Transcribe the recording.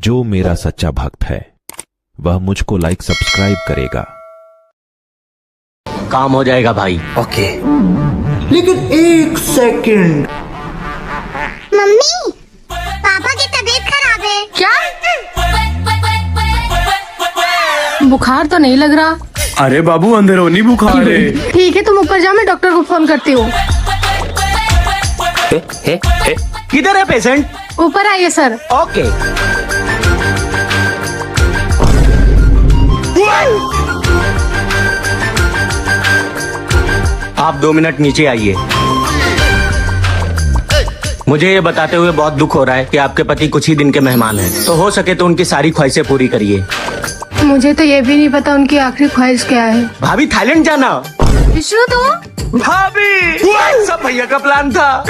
जो मेरा सच्चा भक्त है वह मुझको लाइक सब्सक्राइब करेगा। काम हो जाएगा भाई। ओके, लेकिन एक सेकंड। मम्मी, पापा की तबीयत खराब है। क्या? बुखार तो नहीं लग रहा। अरे बाबू, अंदरूनी बुखार है। ठीक है, तुम ऊपर जाओ, मैं डॉक्टर को फोन करती हूँ। किधर है पेशेंट? ऊपर आइए सर। ओके। आप 2 मिनट नीचे आइए। मुझे ये बताते हुए बहुत दुख हो रहा है कि आपके पति कुछ ही दिन के मेहमान हैं, तो हो सके तो उनकी सारी ख्वाहिशें पूरी करिए। मुझे तो ये भी नहीं पता उनकी आखिरी ख्वाहिश क्या है। भाभी, थाईलैंड जाना। विष्णु तो भाभी, सब भैया का प्लान था।